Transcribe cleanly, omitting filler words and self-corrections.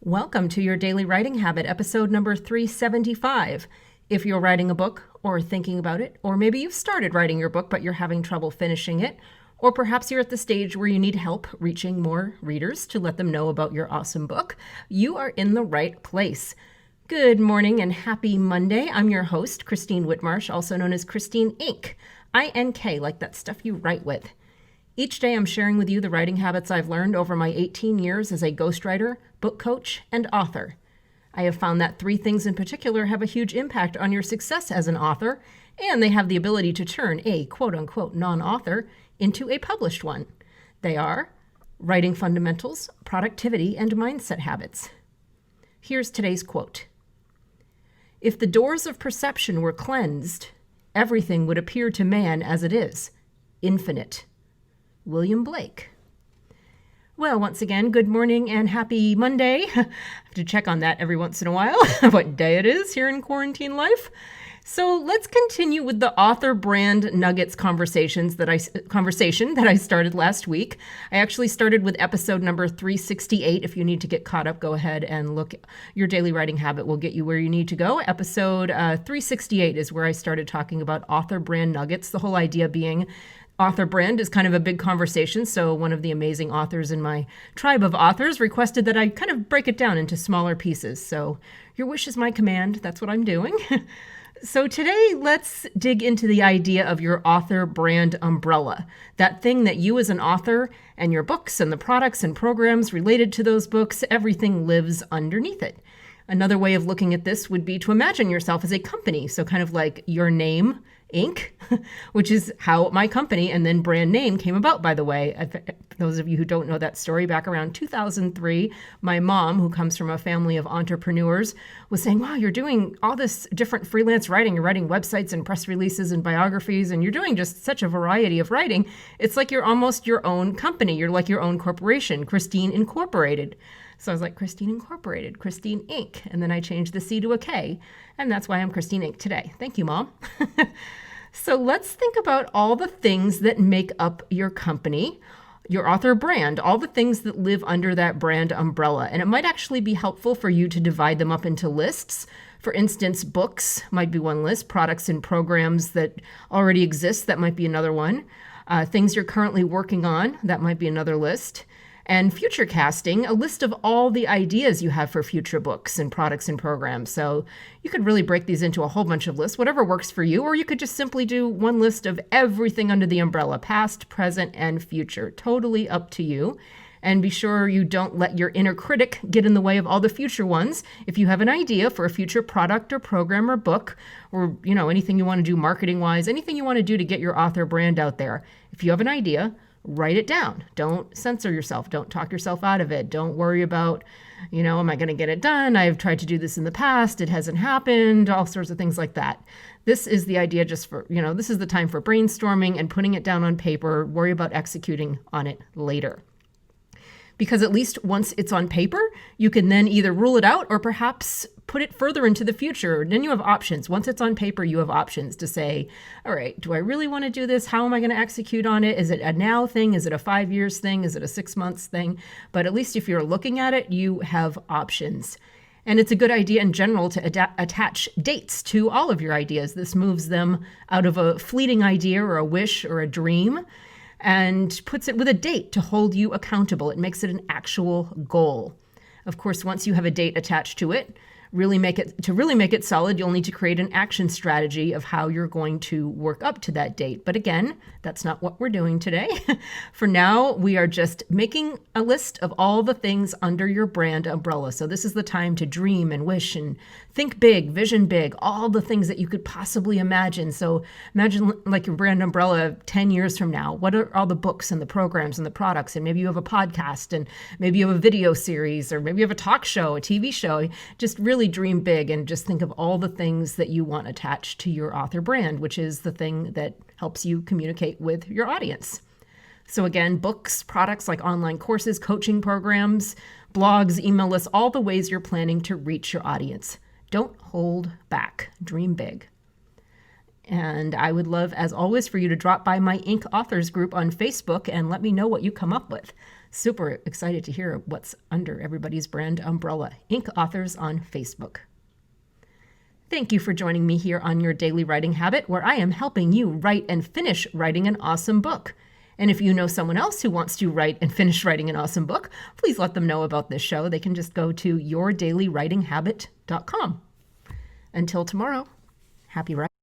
Welcome to your Daily Writing Habit, episode number 375. If you're writing a book or thinking about it, or maybe you've started writing your book but you're having trouble finishing it, or perhaps you're at the stage where you need help reaching more readers to let them know about your awesome book, you are in the right place. Good morning and happy Monday. I'm your host, Christine Whitmarsh, also known as Christine Inc. I-N-K, like that stuff you write with. Each day I'm sharing with you the writing habits I've learned over my 18 years as a ghostwriter, book coach, and author. I have found that three things in particular have a huge impact on your success as an author, and they have the ability to turn a quote-unquote non-author into a published one. They are writing fundamentals, productivity, and mindset habits. Here's today's quote. If the doors of perception were cleansed, everything would appear to man as it is, infinite. William Blake. Well, once again, good morning and happy Monday. I have to check on that every once in a while, what day it is here in quarantine life. So let's continue with the author brand nuggets conversation that I started last week. I actually started with episode number 368. If you need to get caught up, go ahead and look. Your Daily Writing Habit will get you where you need to go. Episode 368 is where I started talking about author brand nuggets, the whole idea being author brand is kind of a big conversation, so one of the amazing authors in my tribe of authors requested that I kind of break it down into smaller pieces. So your wish is my command. That's what I'm doing. So today, let's dig into the idea of your author brand umbrella, that thing that you as an author and your books and the products and programs related to those books, everything lives underneath it. Another way of looking at this would be to imagine yourself as a company, so kind of like your name, Inc., which is how my company and then brand name came about, by the way. Those of you who don't know that story, back around 2003, my mom, who comes from a family of entrepreneurs, was saying, wow, you're doing all this different freelance writing. You're writing websites and press releases and biographies, and you're doing just such a variety of writing. It's like you're almost your own company. You're like your own corporation, Christine Incorporated. So I was like, Christine Incorporated, Christine Inc. And then I changed the C to a K. And that's why I'm Christine Inc. today. Thank you, Mom. So let's think about all the things that make up your company, your author brand, all the things that live under that brand umbrella. And it might actually be helpful for you to divide them up into lists. For instance, books might be one list, products and programs that already exist, that might be another one. Things you're currently working on, that might be another list. And future casting, a list of all the ideas you have for future books and products and programs. So you could really break these into a whole bunch of lists, whatever works for you, or you could just simply do one list of everything under the umbrella, past, present, and future. Totally up to you. And be sure you don't let your inner critic get in the way of all the future ones. If you have an idea for a future product or program or book, or anything you want to do marketing-wise, anything you want to do to get your author brand out there, if you have an idea, write it down. Don't censor yourself. Don't talk yourself out of it. Don't worry about, am I going to get it done? I've tried to do this in the past. It hasn't happened. All sorts of things like that. This is the idea just for, this is the time for brainstorming and putting it down on paper. Worry about executing on it later. Because at least once it's on paper, you can then either rule it out or perhaps put it further into the future. Then you have options. Once it's on paper, you have options to say, all right, do I really want to do this? How am I going to execute on it? Is it a now thing? Is it a 5 years thing? Is it a 6 months thing? But at least if you're looking at it, you have options. And it's a good idea in general to attach dates to all of your ideas. This moves them out of a fleeting idea or a wish or a dream and puts it with a date to hold you accountable. It makes it an actual goal. Of course, once you have a date attached to it, really make it solid, you'll need to create an action strategy of how you're going to work up to that date. But again, that's not what we're doing today. For now, we are just making a list of all the things under your brand umbrella. So this is the time to dream and wish and think big, vision big, all the things that you could possibly imagine. So imagine like your brand umbrella 10 years from now. What are all the books and the programs and the products? And maybe you have a podcast and maybe you have a video series or maybe you have a talk show, a TV show. Just really dream big and just think of all the things that you want attached to your author brand, which is the thing that helps you communicate with your audience. So again, books, products like online courses, coaching programs, blogs, email lists, all the ways you're planning to reach your audience. Don't hold back. Dream big. And I would love, as always, for you to drop by my Inc. Authors group on Facebook and let me know what you come up with. Super excited to hear what's under everybody's brand umbrella. Ink Authors on Facebook. Thank you for joining me here on Your Daily Writing Habit, where I am helping you write and finish writing an awesome book. And if you know someone else who wants to write and finish writing an awesome book, please let them know about this show. They can just go to yourdailywritinghabit.com. Until tomorrow, happy writing.